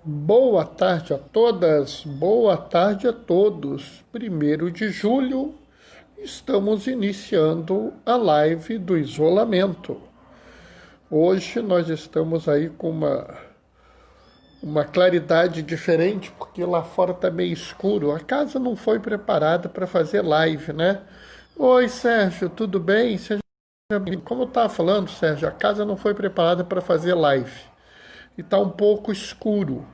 Boa tarde a todas, boa tarde a todos. 1º de julho, estamos iniciando a live do isolamento. Hoje nós estamos aí com uma claridade diferente, porque lá fora está meio escuro. A casa não foi preparada para fazer live, né? Oi, Sérgio, tudo bem? Seja bem-vindo. Como eu estava falando, Sérgio, a casa não foi preparada para fazer live. E está um pouco escuro,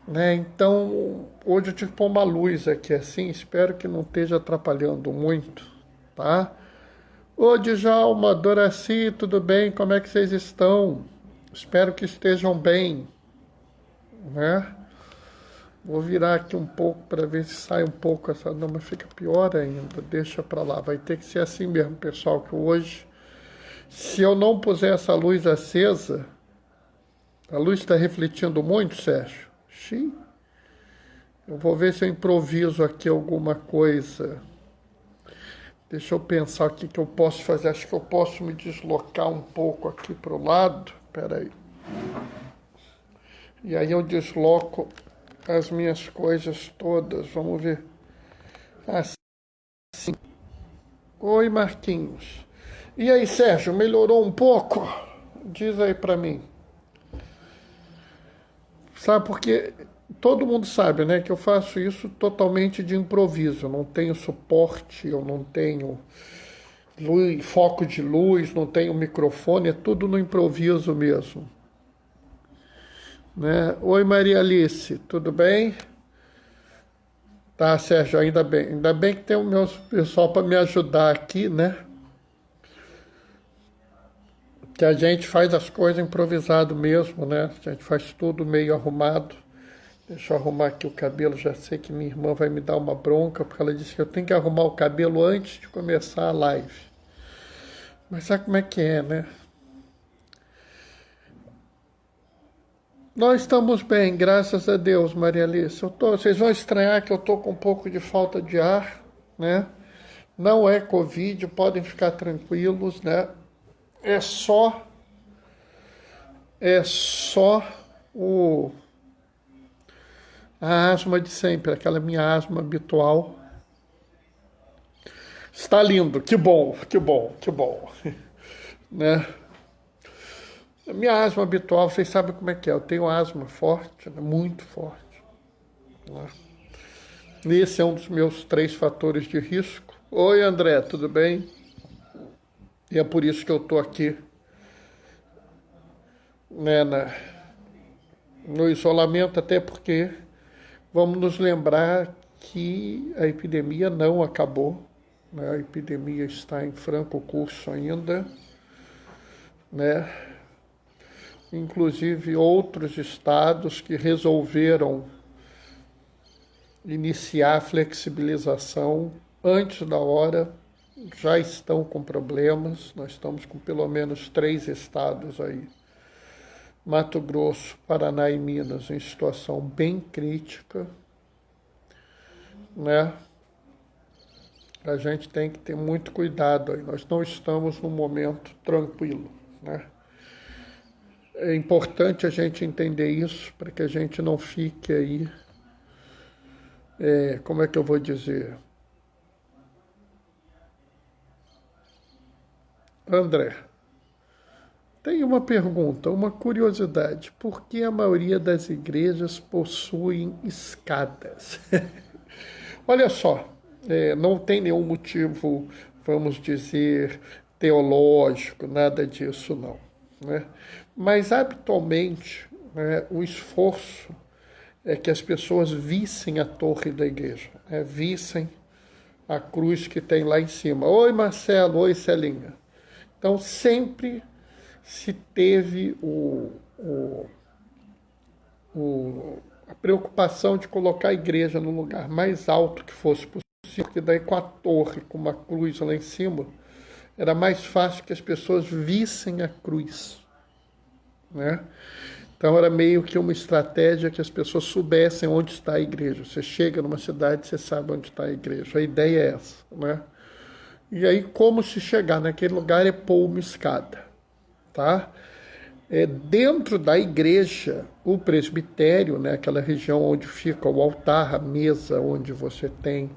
né? Então, hoje eu tive que pôr uma luz aqui assim, espero que não esteja atrapalhando muito, tá? Ô, Djalma, Doraci, tudo bem? Como é que vocês estão? Espero que estejam bem, né? Vou virar aqui um pouco para ver se sai um pouco essa... Não, mas fica pior ainda, deixa para lá. Vai ter que ser assim mesmo, pessoal, que hoje, se eu não puser essa luz acesa, a luz está refletindo muito, Sérgio? Xiii. Eu vou ver se eu improviso aqui alguma coisa. Deixa eu pensar o que eu posso fazer. Acho que eu posso me deslocar um pouco aqui para o lado. Espera aí. E aí eu desloco as minhas coisas todas. Vamos ver. Assim. Oi, Marquinhos. E aí, Sérgio, melhorou um pouco? Diz aí para mim. Sabe, porque todo mundo sabe, né, que eu faço isso totalmente de improviso. Eu não tenho suporte, eu não tenho luz, foco de luz, não tenho microfone, é tudo no improviso mesmo. Né? Oi, Maria Alice, tudo bem? Tá, Sérgio, ainda bem. Ainda bem que tem o meu pessoal para me ajudar aqui, né? Que a gente faz as coisas improvisado mesmo, né? A gente faz tudo meio arrumado. Deixa eu arrumar aqui o cabelo, já sei que minha irmã vai me dar uma bronca, porque ela disse que eu tenho que arrumar o cabelo antes de começar a live. Mas sabe como é que é, né? Nós estamos bem, graças a Deus, Maria Alice. Vocês vão estranhar que eu estou com um pouco de falta de ar, né? Não é Covid, podem ficar tranquilos, né? É só a asma de sempre, aquela minha asma habitual. Está lindo, que bom, que bom, que bom. Né? A minha asma habitual, vocês sabem como é que é. Eu tenho asma forte, né? Muito forte. Né? Esse é um dos meus 3 fatores de risco. Oi, André, tudo bem? E é por isso que eu estou aqui, né, no isolamento, até porque vamos nos lembrar que a epidemia não acabou, né? A epidemia está em franco curso ainda, né? Inclusive outros estados que resolveram iniciar a flexibilização antes da hora já estão com problemas. Nós estamos com pelo menos 3 estados aí, Mato Grosso, Paraná e Minas, em situação bem crítica, né? A gente tem que ter muito cuidado aí. Nós não estamos num momento tranquilo, né? É importante a gente entender isso para que a gente não fique aí, como é que eu vou dizer? André, tem uma pergunta, uma curiosidade. Por que a maioria das igrejas possuem escadas? Olha só, não tem nenhum motivo, vamos dizer, teológico, nada disso não, né? Mas habitualmente, né, o esforço é que as pessoas vissem a torre da igreja, né? Vissem a cruz que tem lá em cima. Oi, Marcelo, oi, Celinha. Então sempre se teve a preocupação de colocar a igreja no lugar mais alto que fosse possível, porque daí com a torre, com uma cruz lá em cima, era mais fácil que as pessoas vissem a cruz, né? Então era meio que uma estratégia que as pessoas soubessem onde está a igreja. Você chega numa cidade, você sabe onde está a igreja. A ideia é essa, né? E aí como se chegar naquele lugar é pôr uma escada, tá? Dentro da igreja o presbitério, né, aquela região onde fica o altar, a mesa onde você tem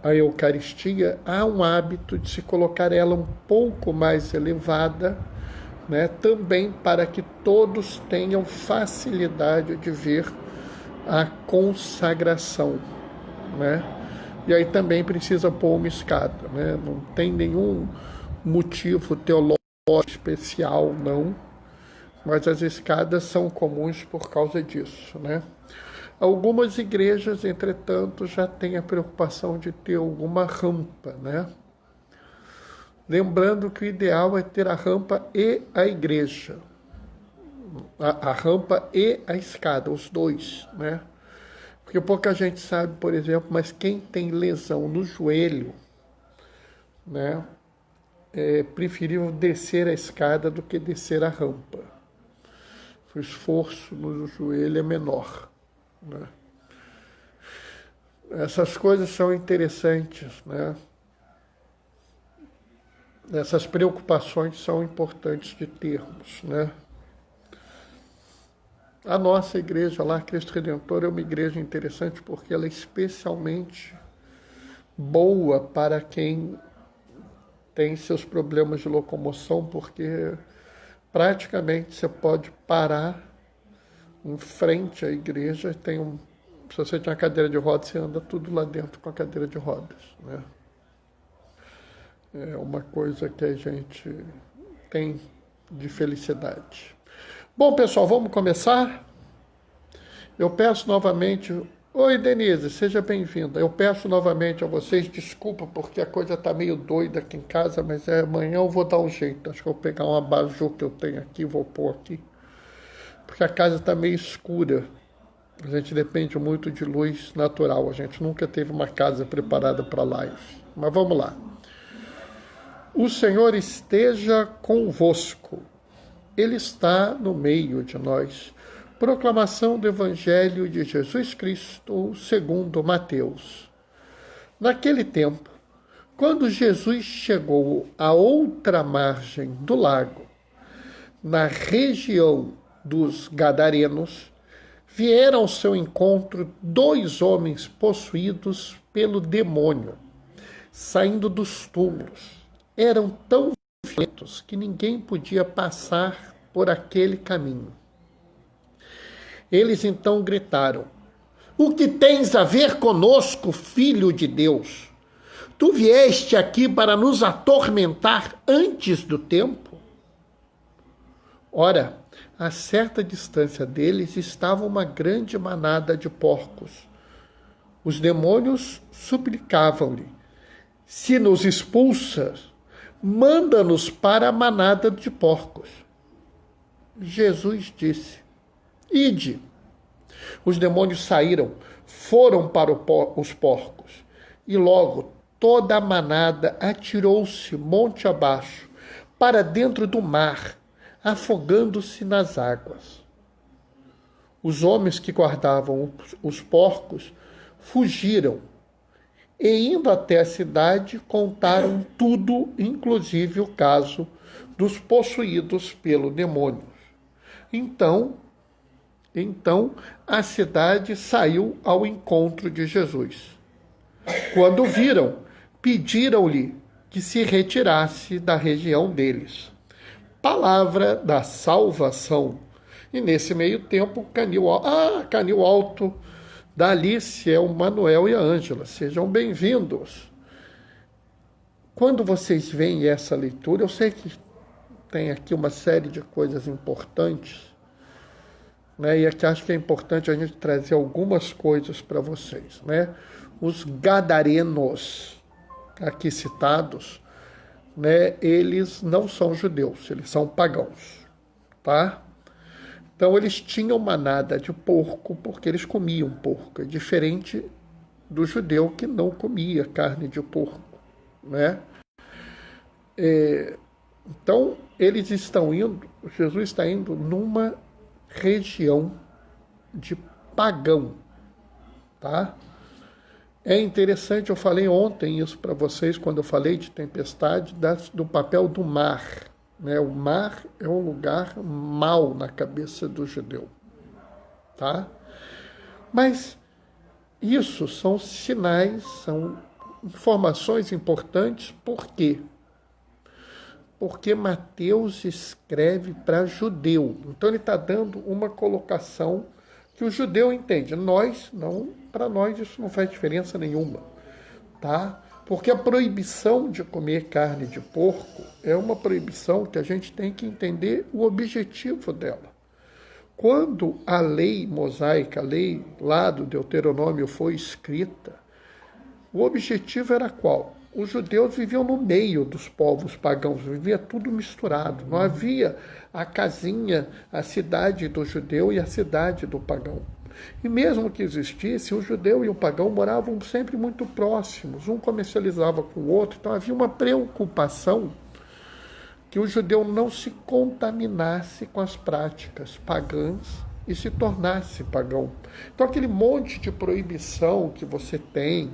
a Eucaristia, há um hábito de se colocar ela um pouco mais elevada, né, também para que todos tenham facilidade de ver a consagração, né? E aí também precisa pôr uma escada, né? Não tem nenhum motivo teológico especial, não, mas as escadas são comuns por causa disso, né? Algumas igrejas, entretanto, já têm a preocupação de ter alguma rampa, né? Lembrando que o ideal é ter a rampa e a igreja. A rampa e a escada, os dois, né? Porque pouca gente sabe, por exemplo, mas quem tem lesão no joelho, né? É preferível descer a escada do que descer a rampa. O esforço no joelho é menor, né? Essas coisas são interessantes, né? Essas preocupações são importantes de termos, né? A nossa igreja lá, Cristo Redentor, é uma igreja interessante porque ela é especialmente boa para quem tem seus problemas de locomoção, porque praticamente você pode parar em frente à igreja, se você tem uma cadeira de rodas, você anda tudo lá dentro com a cadeira de rodas, né? É uma coisa que a gente tem de felicidade. Bom, pessoal, vamos começar? Eu peço novamente... Oi, Denise, seja bem-vinda. Eu peço novamente a vocês, desculpa, porque a coisa está meio doida aqui em casa, mas amanhã eu vou dar um jeito. Acho que eu vou pegar um abajur que eu tenho aqui, vou pôr aqui. Porque a casa está meio escura. A gente depende muito de luz natural. A gente nunca teve uma casa preparada para live. Mas vamos lá. O Senhor esteja convosco. Ele está no meio de nós. Proclamação do Evangelho de Jesus Cristo segundo Mateus. Naquele tempo, quando Jesus chegou à outra margem do lago, na região dos Gadarenos, vieram ao seu encontro 2 homens possuídos pelo demônio, saindo dos túmulos. Eram tão violentos que ninguém podia passar por aquele caminho. Eles então gritaram: "O que tens a ver conosco, Filho de Deus? Tu vieste aqui para nos atormentar antes do tempo?" Ora, a certa distância deles estava uma grande manada de porcos. Os demônios suplicavam-lhe: "Se nos expulsas, manda-nos para a manada de porcos." Jesus disse: "Ide." Os demônios saíram, foram para os porcos, e logo toda a manada atirou-se monte abaixo, para dentro do mar, afogando-se nas águas. Os homens que guardavam os porcos fugiram, e indo até a cidade, contaram tudo, inclusive o caso dos possuídos pelo demônio. Então a cidade saiu ao encontro de Jesus. Quando viram, pediram-lhe que se retirasse da região deles. Palavra da salvação. E nesse meio tempo, canil alto da Alice, é o Manuel e a Ângela. Sejam bem-vindos. Quando vocês veem essa leitura, eu sei que tem aqui uma série de coisas importantes, né? E aqui acho que é importante a gente trazer algumas coisas para vocês, né? Os gadarenos aqui citados, né, eles não são judeus, eles são pagãos, tá? Então eles tinham manada de porco porque eles comiam porco, é diferente do judeu que não comia carne de porco, né? Então eles estão indo, Jesus está indo numa região de pagão, tá? É interessante, eu falei ontem isso para vocês, quando eu falei de tempestade, do papel do mar, né? O mar é um lugar mau na cabeça do judeu, tá? Mas isso são sinais, são informações importantes. Por quê? Porque Mateus escreve para judeu. Então ele está dando uma colocação que o judeu entende. Nós, não, para nós isso não faz diferença nenhuma, tá? Porque a proibição de comer carne de porco é uma proibição que a gente tem que entender o objetivo dela. Quando a lei mosaica, a lei lá do Deuteronômio foi escrita, o objetivo era qual? Os judeus viviam no meio dos povos pagãos, vivia tudo misturado. Não havia a casinha, a cidade do judeu e a cidade do pagão. E mesmo que existisse, o judeu e o pagão moravam sempre muito próximos, um comercializava com o outro, então havia uma preocupação que o judeu não se contaminasse com as práticas pagãs e se tornasse pagão. Então aquele monte de proibição que você tem,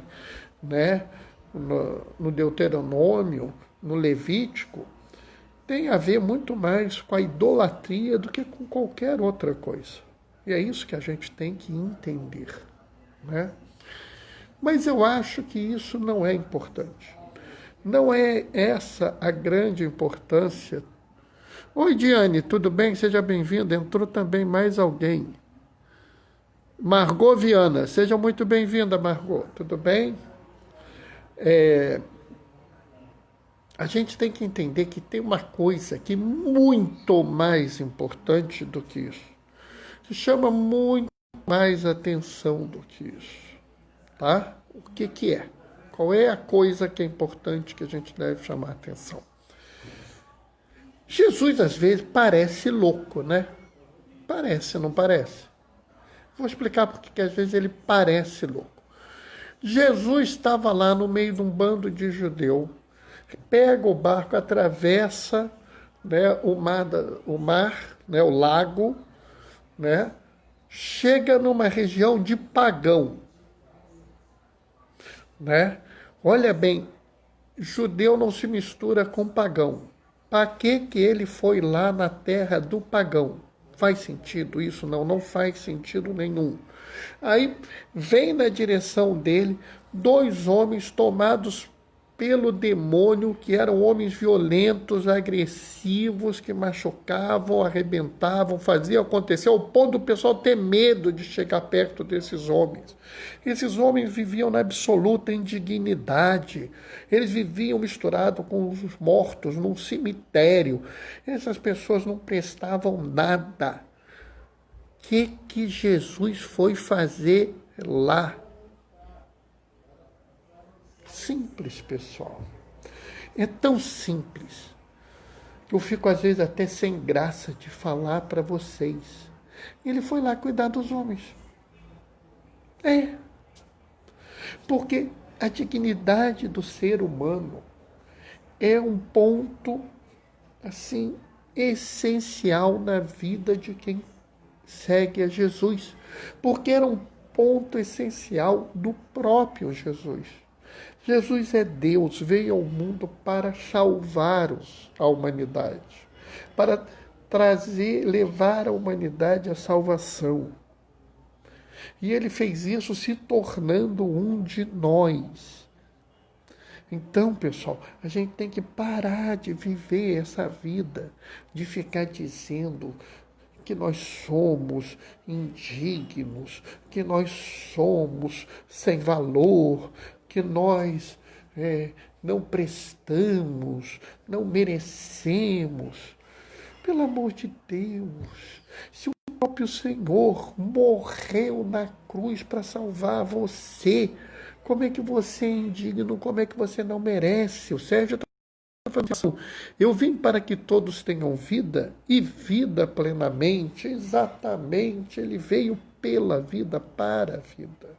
né, no Deuteronômio, no Levítico, tem a ver muito mais com a idolatria do que com qualquer outra coisa. E é isso que a gente tem que entender, né? Mas eu acho que isso não é importante. Não é essa a grande importância. Oi, Diane, tudo bem? Seja bem-vinda. Entrou também mais alguém. Margot Viana, seja muito bem-vinda, Margot. Tudo bem? A gente tem que entender que tem uma coisa que é muito mais importante do que isso, que chama muito mais atenção do que isso, tá? O que é? Qual é a coisa que é importante que a gente deve chamar atenção? Jesus, às vezes, parece louco, né? Parece, não parece? Vou explicar porque às vezes ele parece louco. Jesus estava lá no meio de um bando de judeu, pega o barco, atravessa, né, o mar, né, o lago, né, chega numa região de pagão, né? Olha bem, judeu não se mistura com pagão. Para que ele foi lá na terra do pagão? Faz sentido isso? Não, não faz sentido nenhum. Aí vem na direção dele 2 homens tomados pelo demônio, que eram homens violentos, agressivos, que machucavam, arrebentavam, faziam acontecer, ao ponto do pessoal ter medo de chegar perto desses homens. Esses homens viviam na absoluta indignidade, eles viviam misturados com os mortos num cemitério. Essas pessoas não prestavam nada. O que Jesus foi fazer lá? Simples, pessoal. É tão simples que eu fico às vezes até sem graça de falar para vocês. Ele foi lá cuidar dos homens. Porque a dignidade do ser humano é um ponto assim essencial na vida de quem segue a Jesus, porque era um ponto essencial do próprio Jesus. Jesus é Deus, veio ao mundo para salvar a humanidade, para levar a humanidade à salvação. E ele fez isso se tornando um de nós. Então, pessoal, a gente tem que parar de viver essa vida, de ficar dizendo que nós somos indignos, que nós somos sem valor, que nós não prestamos, não merecemos. Pelo amor de Deus, se o próprio Senhor morreu na cruz para salvar você, como é que você é indigno? Como é que você não merece? O Sérgio está falando assim, eu vim para que todos tenham vida e vida plenamente. Exatamente, ele veio pela vida, para a vida.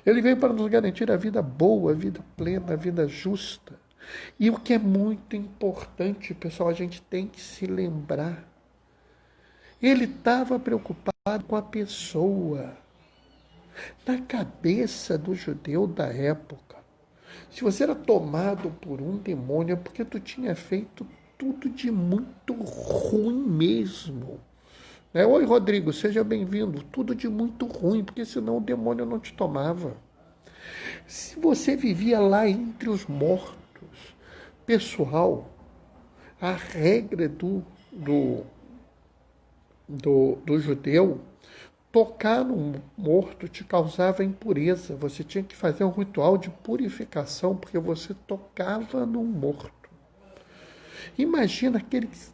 Ele veio para nos garantir a vida boa, a vida plena, a vida justa. E o que é muito importante, pessoal, a gente tem que se lembrar. Ele estava preocupado com a pessoa. Na cabeça do judeu da época, se você era tomado por um demônio, é porque tu tinha feito tudo de muito ruim mesmo. Né? Oi, Rodrigo, seja bem-vindo. Tudo de muito ruim, porque senão o demônio não te tomava. Se você vivia lá entre os mortos, pessoal, a regra do judeu, tocar no morto te causava impureza. Você tinha que fazer um ritual de purificação, porque você tocava no morto. Imagina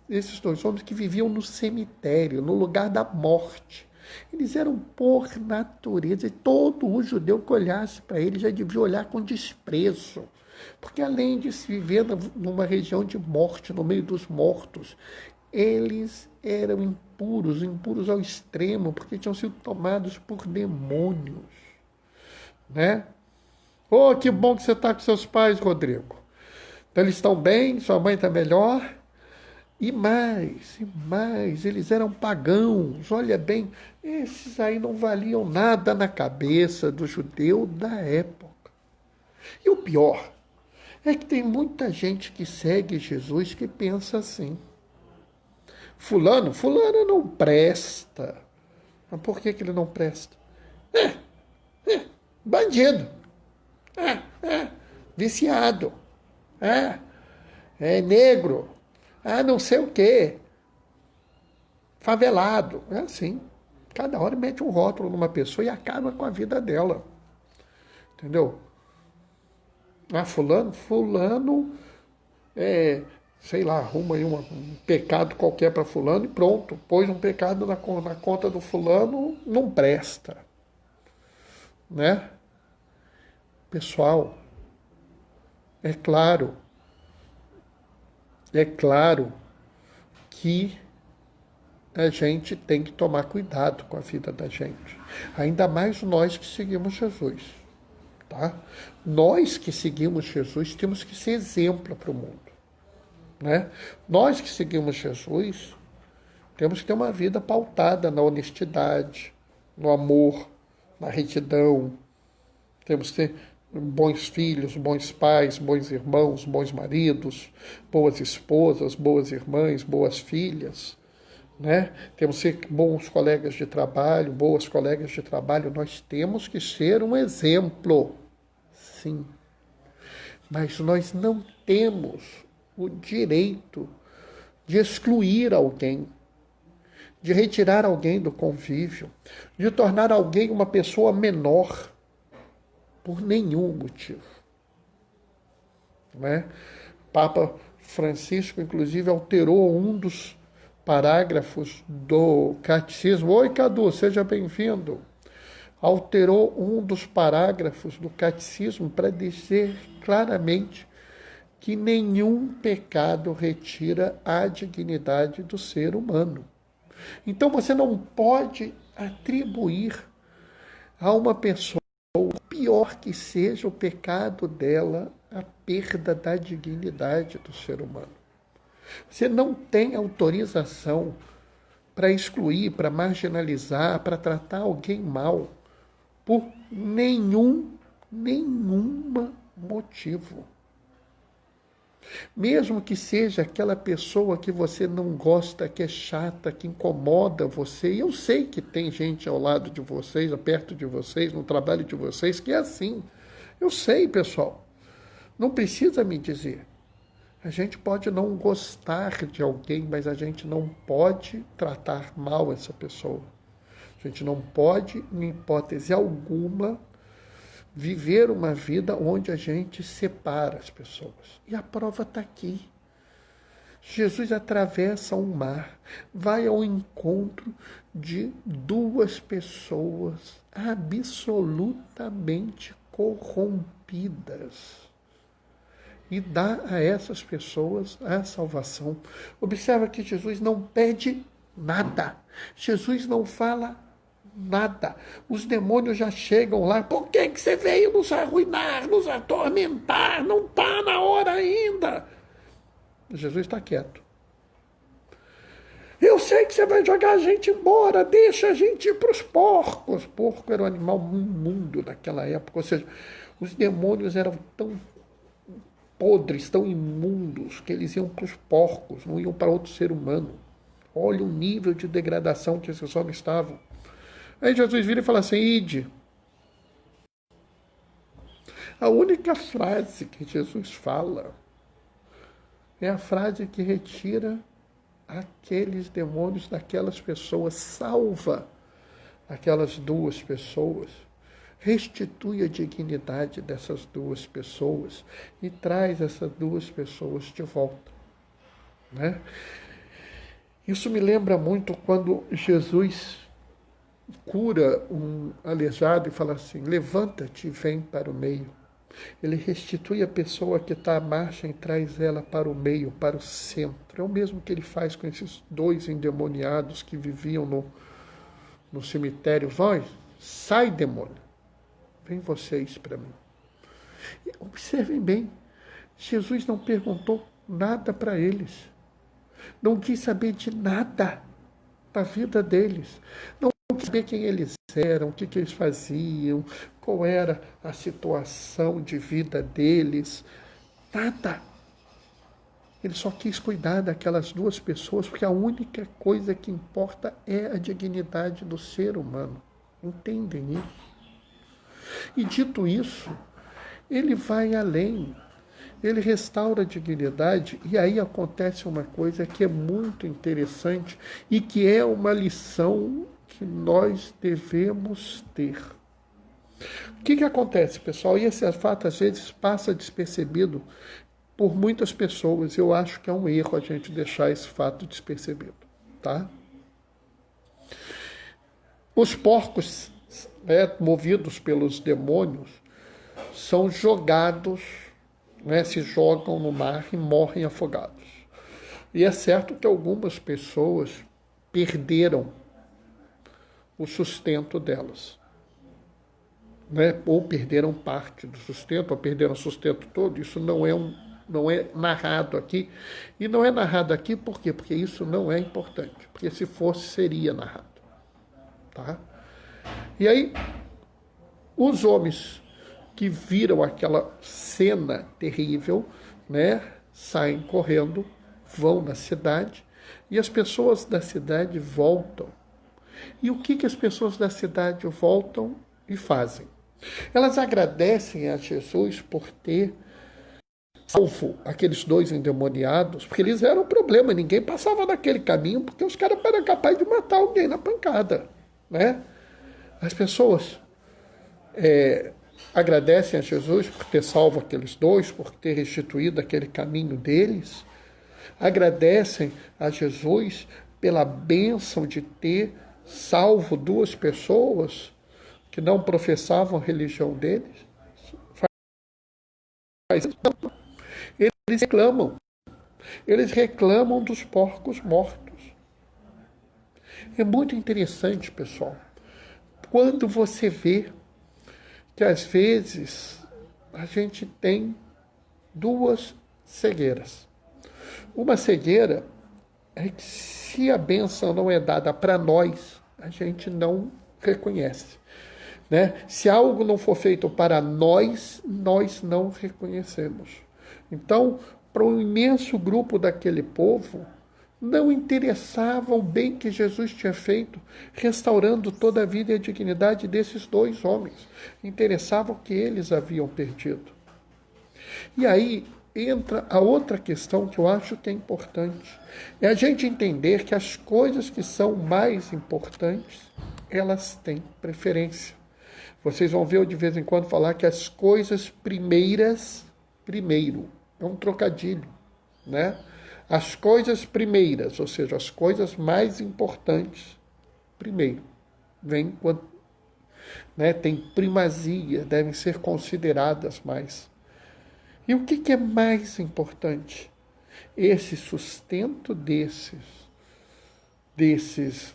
esses dois homens que viviam no cemitério, no lugar da morte. Eles eram por natureza, e todo o judeu que olhasse para eles já devia olhar com desprezo. Porque além de se viver numa região de morte, no meio dos mortos, eles eram impuros ao extremo, porque tinham sido tomados por demônios. Né? Oh, que bom que você está com seus pais, Rodrigo. Então eles estão bem, sua mãe está melhor. E mais, eles eram pagãos. Olha bem, esses aí não valiam nada na cabeça do judeu da época. E o pior é que tem muita gente que segue Jesus que pensa assim. Fulano não presta. Mas por que ele não presta? Bandido. Viciado. É negro. Não sei o quê. Favelado. É assim. Cada hora mete um rótulo numa pessoa e acaba com a vida dela. Entendeu? Fulano, sei lá, arruma aí um pecado qualquer para fulano e pronto. Pôs um pecado na conta do fulano, não presta. Né? Pessoal, é claro que a gente tem que tomar cuidado com a vida da gente. Ainda mais nós que seguimos Jesus. Tá? Nós que seguimos Jesus temos que ser exemplo para o mundo. Né? Nós que seguimos Jesus temos que ter uma vida pautada na honestidade, no amor, na retidão. Temos que ter bons filhos, bons pais, bons irmãos, bons maridos, boas esposas, boas irmãs, boas filhas. Né? Temos que ser bons colegas de trabalho, boas colegas de trabalho. Nós temos que ser um exemplo, sim. Mas nós não temos o direito de excluir alguém, de retirar alguém do convívio, de tornar alguém uma pessoa menor, por nenhum motivo. Né? Papa Francisco, inclusive, alterou um dos parágrafos do catecismo. Oi, Cadu, seja bem-vindo. Alterou um dos parágrafos do catecismo para dizer claramente que nenhum pecado retira a dignidade do ser humano. Então você não pode atribuir a uma pessoa, pior que seja o pecado dela, a perda da dignidade do ser humano. Você não tem autorização para excluir, para marginalizar, para tratar alguém mal por nenhum motivo. Mesmo que seja aquela pessoa que você não gosta, que é chata, que incomoda você. E eu sei que tem gente ao lado de vocês, perto de vocês, no trabalho de vocês, que é assim. Eu sei, pessoal. Não precisa me dizer. A gente pode não gostar de alguém, mas a gente não pode tratar mal essa pessoa. A gente não pode, em hipótese alguma, viver uma vida onde a gente separa as pessoas. E a prova está aqui. Jesus atravessa um mar, vai ao encontro de duas pessoas absolutamente corrompidas e dá a essas pessoas a salvação. Observa que Jesus não pede nada. Jesus não fala nada. Os demônios já chegam lá. Por que você veio nos arruinar, nos atormentar? Não está na hora ainda. Jesus está quieto. Eu sei que você vai jogar a gente embora. Deixa a gente ir para os porcos. Porco era um animal imundo naquela época. Ou seja, os demônios eram tão podres, tão imundos, que eles iam para os porcos, não iam para outro ser humano. Olha o nível de degradação que esses homens estavam. Aí Jesus vira e fala assim: ide. A única frase que Jesus fala é a frase que retira aqueles demônios daquelas pessoas, salva aquelas duas pessoas, restitui a dignidade dessas duas pessoas e traz essas duas pessoas de volta, né? Isso me lembra muito quando Jesus cura um aleijado e fala assim: levanta-te e vem para o meio. Ele restitui a pessoa que está à marcha e traz ela para o meio, para o centro. É o mesmo que ele faz com esses dois endemoniados que viviam no cemitério. Vai, sai, demônio. Vem vocês para mim. E observem bem, Jesus não perguntou nada para eles. Não quis saber de nada da vida deles. Não quis saber quem eles eram, o que eles faziam, qual era a situação de vida deles. Nada. Ele só quis cuidar daquelas duas pessoas, porque a única coisa que importa é a dignidade do ser humano. Entendem isso? E dito isso, ele vai além. Ele restaura a dignidade, e aí acontece uma coisa que é muito interessante e que é uma lição que nós devemos ter. O que acontece, pessoal? E esse fato às vezes passa despercebido por muitas pessoas. Eu acho que é um erro a gente deixar esse fato despercebido, tá? Os porcos, movidos pelos demônios, são jogados, se jogam no mar e morrem afogados. E é certo que algumas pessoas perderam o sustento delas, ou perderam parte do sustento, ou perderam o sustento todo. Isso não é narrado aqui. E não é narrado aqui por quê? Porque isso não é importante. Porque se fosse, seria narrado. Tá? E aí, os homens que viram aquela cena terrível, saem correndo, vão na cidade, e as pessoas da cidade voltam. E o que as pessoas da cidade voltam e fazem? Elas agradecem a Jesus por ter salvo aqueles dois endemoniados, porque eles eram um problema, ninguém passava naquele caminho, porque os caras eram capazes de matar alguém na pancada, As pessoas agradecem a Jesus por ter salvo aqueles dois, por ter restituído aquele caminho deles. Agradecem a Jesus pela bênção de ter salvo duas pessoas que não professavam a religião deles. Eles reclamam dos porcos mortos. É muito interessante, pessoal, quando você vê que às vezes a gente tem duas cegueiras. Uma cegueira é que se a bênção não é dada para nós, a gente não reconhece. Se algo não for feito para nós, nós não reconhecemos. Então, para um imenso grupo daquele povo, não interessava o bem que Jesus tinha feito, restaurando toda a vida e a dignidade desses dois homens. Interessava o que eles haviam perdido. E aí entra a outra questão que eu acho que é importante. É a gente entender que as coisas que são mais importantes, elas têm preferência. Vocês vão ver eu de vez em quando falar que as coisas primeiras, primeiro, é um trocadilho, As coisas primeiras, ou seja, as coisas mais importantes, primeiro, vem quando tem primazia, devem ser consideradas mais. E o que é mais importante? Esse sustento desses,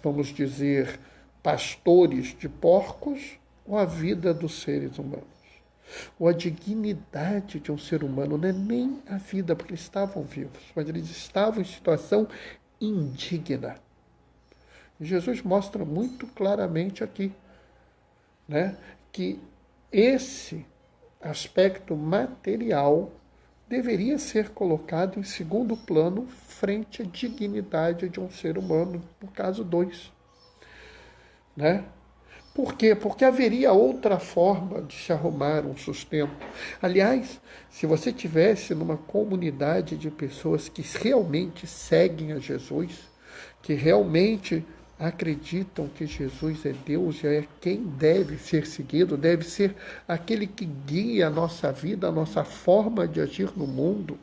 vamos dizer, pastores de porcos, ou a vida dos seres humanos? Ou a dignidade de um ser humano, não é nem a vida, porque eles estavam vivos, mas eles estavam em situação indigna. E Jesus mostra muito claramente aqui, que esse aspecto material deveria ser colocado em segundo plano frente à dignidade de um ser humano, no caso 2. Né? Por quê? Porque haveria outra forma de se arrumar um sustento. Aliás, se você tivesse numa comunidade de pessoas que realmente seguem a Jesus, que realmente acreditam que Jesus é Deus e é quem deve ser seguido, deve ser aquele que guia a nossa vida, a nossa forma de agir no mundo,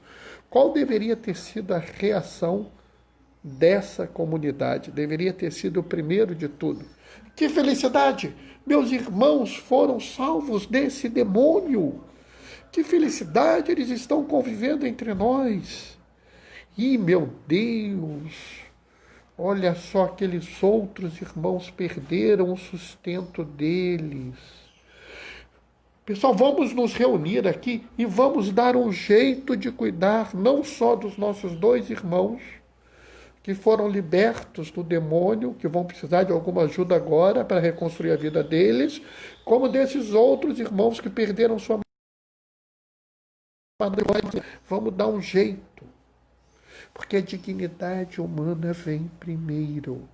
qual deveria ter sido a reação dessa comunidade? Deveria ter sido o primeiro de tudo: que felicidade! Meus irmãos foram salvos desse demônio. Que felicidade! Eles estão convivendo entre nós. E, meu Deus, olha só, aqueles outros irmãos perderam o sustento deles. Pessoal, vamos nos reunir aqui e vamos dar um jeito de cuidar não só dos nossos 2 irmãos, que foram libertos do demônio, que vão precisar de alguma ajuda agora para reconstruir a vida deles, como desses outros irmãos que perderam sua mãe. Vamos dar um jeito, porque a dignidade humana vem primeiro.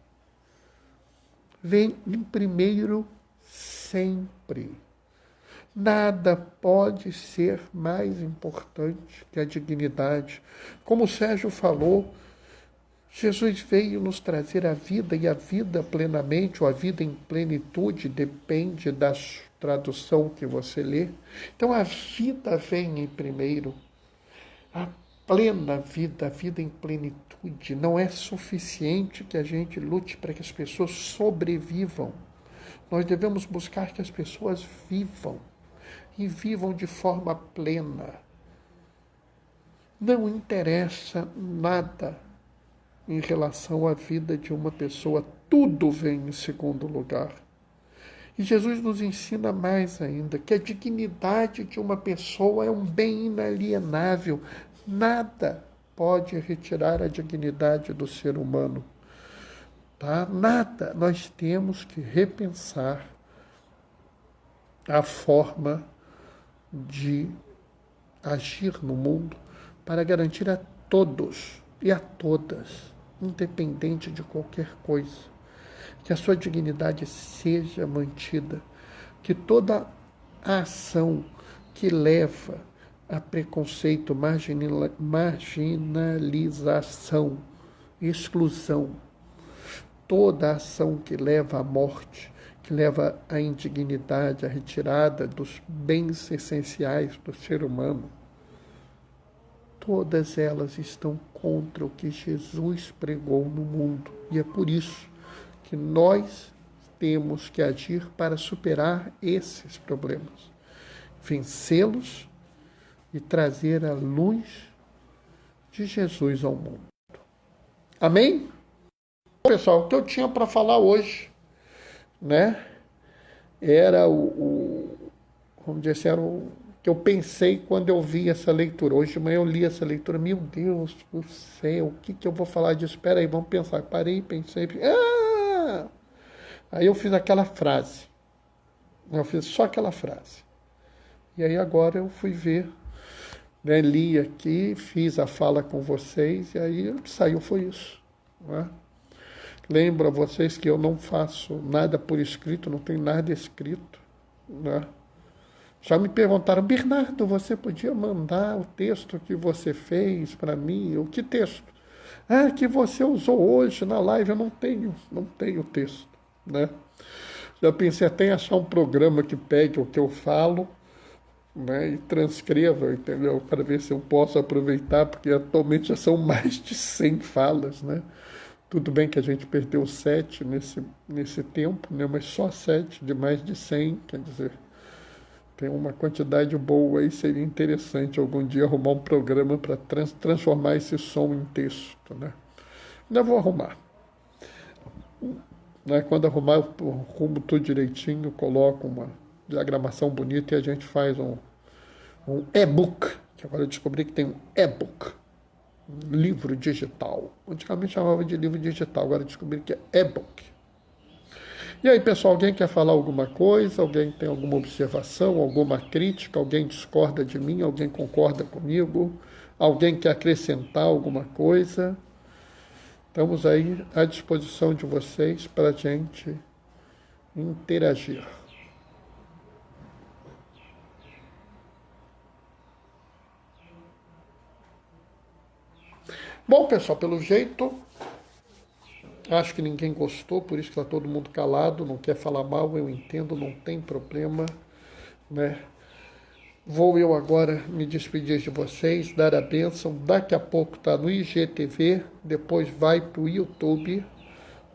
Vem em primeiro sempre. Nada pode ser mais importante que a dignidade. Como o Sérgio falou, Jesus veio nos trazer a vida, e a vida plenamente, ou a vida em plenitude, depende da tradução que você lê. Então a vida vem em primeiro, a plena vida, a vida em plenitude. Não é suficiente que a gente lute para que as pessoas sobrevivam. Nós devemos buscar que as pessoas vivam, e vivam de forma plena. Não interessa nada em relação à vida de uma pessoa, tudo vem em segundo lugar. E Jesus nos ensina mais ainda, que a dignidade de uma pessoa é um bem inalienável. Nada pode retirar a dignidade do ser humano. Tá? Nada. Nós temos que repensar a forma de agir no mundo para garantir a todos e a todas, independente de qualquer coisa, que a sua dignidade seja mantida, que toda a ação que leva a preconceito, marginalização, exclusão, toda a ação que leva à morte, que leva à indignidade, à retirada dos bens essenciais do ser humano, todas elas estão contra o que Jesus pregou no mundo. E é por isso que nós temos que agir para superar esses problemas, vencê-los e trazer a luz de Jesus ao mundo. Amém? Pessoal, o que eu tinha para falar hoje, né, era vamos dizer assim, era o que eu pensei quando eu vi essa leitura. Hoje de manhã eu li essa leitura. Meu Deus do céu, o que eu vou falar disso? Espera aí, vamos pensar. Parei, pensei. Aí eu fiz aquela frase. Eu fiz só aquela frase. E aí agora eu fui ver, né, li aqui, fiz a fala com vocês, e aí o que saiu foi isso. Né? Lembro a vocês que eu não faço nada por escrito, não tem nada escrito. Né? Já me perguntaram: Bernardo, você podia mandar o texto que você fez para mim? O que texto? Que você usou hoje na live. Eu não tenho texto. Né? Já pensei até em achar um programa que pegue o que eu falo, né, e transcreva, entendeu? Para ver se eu posso aproveitar, porque atualmente já são mais de 100 falas. Né? Tudo bem que a gente perdeu 7 nesse tempo, né? Mas só 7 de mais de 100, quer dizer, tem uma quantidade boa aí. Seria interessante algum dia arrumar um programa para transformar esse som em texto. Né? Ainda vou arrumar. Né? Quando arrumar, eu arrumo tudo direitinho, coloco uma diagramação bonita e a gente faz um e-book, que agora eu descobri que tem um e-book, um livro digital. Antigamente chamava de livro digital, agora eu descobri que é e-book. E aí, pessoal, alguém quer falar alguma coisa? Alguém tem alguma observação, alguma crítica? Alguém discorda de mim? Alguém concorda comigo? Alguém quer acrescentar alguma coisa? Estamos aí à disposição de vocês para a gente interagir. Bom, pessoal, pelo jeito, acho que ninguém gostou, por isso que está todo mundo calado, não quer falar mal, eu entendo, não tem problema, né? Vou eu agora me despedir de vocês, dar a bênção, daqui a pouco está no IGTV, depois vai para o YouTube,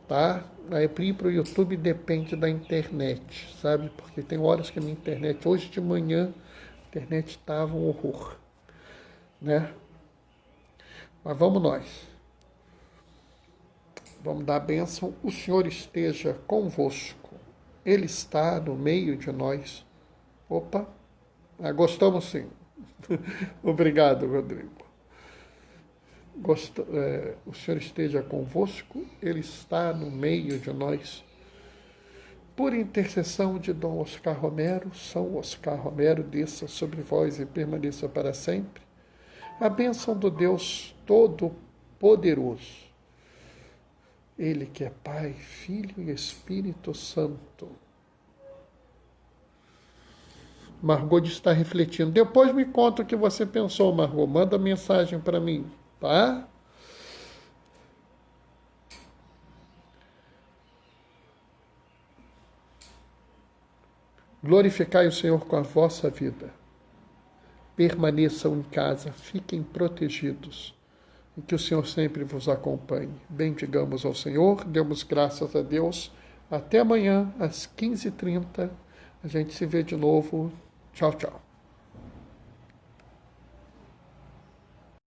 tá? Aí para ir para o YouTube depende da internet, sabe? Porque tem horas que a minha internet, hoje de manhã, a internet estava um horror, né? Mas vamos nós. Vamos dar a bênção. O Senhor esteja convosco. Ele está no meio de nós. Opa, gostamos sim. Obrigado, Rodrigo. O Senhor esteja convosco. Ele está no meio de nós. Por intercessão de Dom Oscar Romero, São Oscar Romero, desça sobre vós e permaneça para sempre. A bênção do Deus Todo-Poderoso, Ele que é Pai, Filho e Espírito Santo. Margot está refletindo. Depois me conta o que você pensou, Margot. Manda mensagem para mim, tá? Glorificai o Senhor com a vossa vida. Permaneçam em casa, fiquem protegidos. E que o Senhor sempre vos acompanhe. Bendigamos ao Senhor, demos graças a Deus. Até amanhã, às 15h30. A gente se vê de novo. Tchau, tchau.